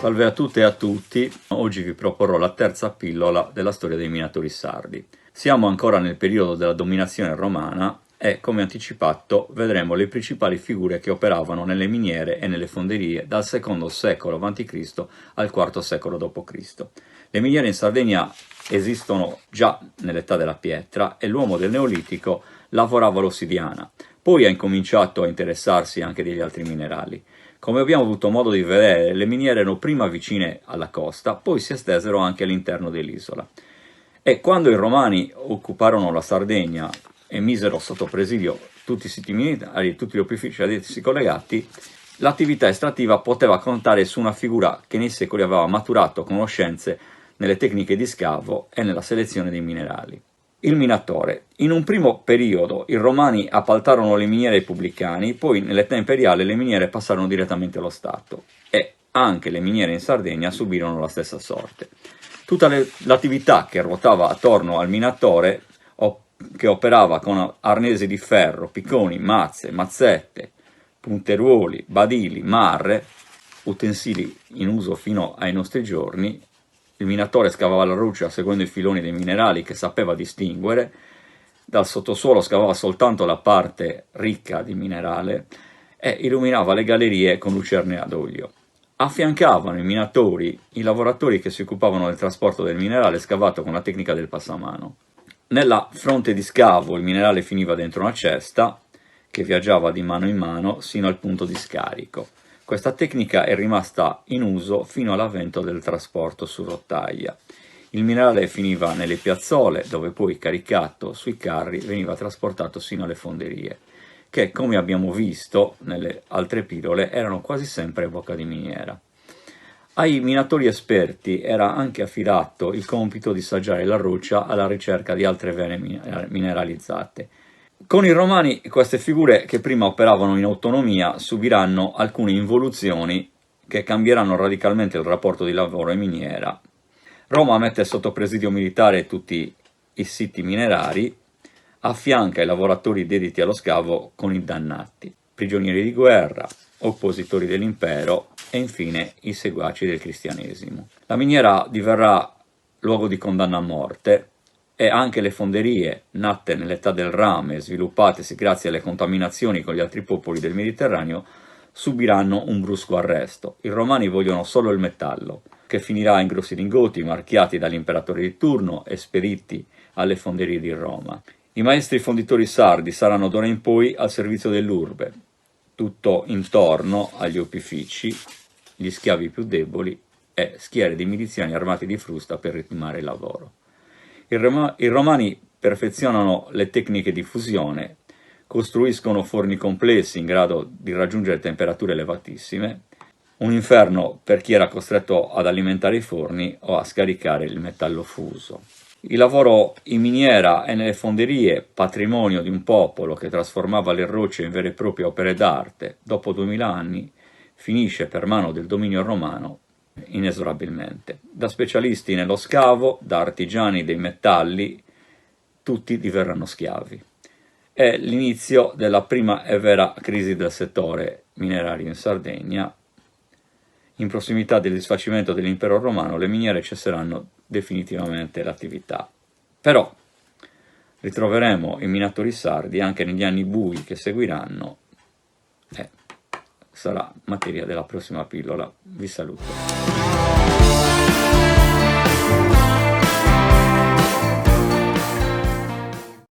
Salve a tutte e a tutti, oggi vi proporrò la terza pillola della storia dei minatori sardi. Siamo ancora nel periodo della dominazione romana e, come anticipato, vedremo le principali figure che operavano nelle miniere e nelle fonderie dal secondo secolo a.C. al IV secolo d.C. Le miniere in Sardegna esistono già nell'età della pietra e l'uomo del Neolitico lavorava l'ossidiana. Poi ha incominciato a interessarsi anche degli altri minerali. Come abbiamo avuto modo di vedere, le miniere erano prima vicine alla costa, poi si estesero anche all'interno dell'isola. E quando i Romani occuparono la Sardegna e misero sotto presidio tutti i siti militari e tutti gli opifici ad essi collegati, l'attività estrattiva poteva contare su una figura che nei secoli aveva maturato conoscenze nelle tecniche di scavo e nella selezione dei minerali. Il minatore. In un primo periodo i Romani appaltarono le miniere ai pubblicani, poi nell'età imperiale le miniere passarono direttamente allo Stato e anche le miniere in Sardegna subirono la stessa sorte. Tutta l'attività che ruotava attorno al minatore, che operava con arnesi di ferro, picconi, mazze, mazzette, punteruoli, badili, marre, utensili in uso fino ai nostri giorni. Il minatore scavava la roccia seguendo i filoni dei minerali che sapeva distinguere, dal sottosuolo scavava soltanto la parte ricca di minerale e illuminava le gallerie con lucerne ad olio. Affiancavano i minatori i lavoratori che si occupavano del trasporto del minerale scavato con la tecnica del passamano. Nella fronte di scavo il minerale finiva dentro una cesta che viaggiava di mano in mano sino al punto di scarico. Questa tecnica è rimasta in uso fino all'avvento del trasporto su rotaia. Il minerale finiva nelle piazzole, dove poi caricato sui carri veniva trasportato sino alle fonderie, che, come abbiamo visto nelle altre pillole, erano quasi sempre a bocca di miniera. Ai minatori esperti era anche affidato il compito di saggiare la roccia alla ricerca di altre vene mineralizzate. Con i Romani queste figure che prima operavano in autonomia subiranno alcune involuzioni che cambieranno radicalmente il rapporto di lavoro e miniera. Roma mette sotto presidio militare tutti i siti minerari, affianca i lavoratori dediti allo scavo con i dannati, prigionieri di guerra, oppositori dell'impero e infine i seguaci del cristianesimo. La miniera diverrà luogo di condanna a morte, e anche le fonderie, nate nell'età del rame e sviluppatesi grazie alle contaminazioni con gli altri popoli del Mediterraneo, subiranno un brusco arresto. I romani vogliono solo il metallo, che finirà in grossi lingoti marchiati dall'imperatore di turno e spediti alle fonderie di Roma. I maestri fonditori sardi saranno d'ora in poi al servizio dell'urbe, tutto intorno agli opifici, gli schiavi più deboli e schiere di miliziani armati di frusta per ritmare il lavoro. I Romani perfezionano le tecniche di fusione, costruiscono forni complessi in grado di raggiungere temperature elevatissime, un inferno per chi era costretto ad alimentare i forni o a scaricare il metallo fuso. Il lavoro in miniera e nelle fonderie, patrimonio di un popolo che trasformava le rocce in vere e proprie opere d'arte, dopo 2000 anni finisce per mano del dominio romano inesorabilmente. Da specialisti nello scavo, da artigiani dei metalli, tutti diverranno schiavi. È l'inizio della prima e vera crisi del settore minerario in Sardegna. In prossimità del disfacimento dell'impero romano le miniere cesseranno definitivamente l'attività. Però ritroveremo i minatori sardi anche negli anni bui che seguiranno e sarà materia della prossima pillola. Vi saluto.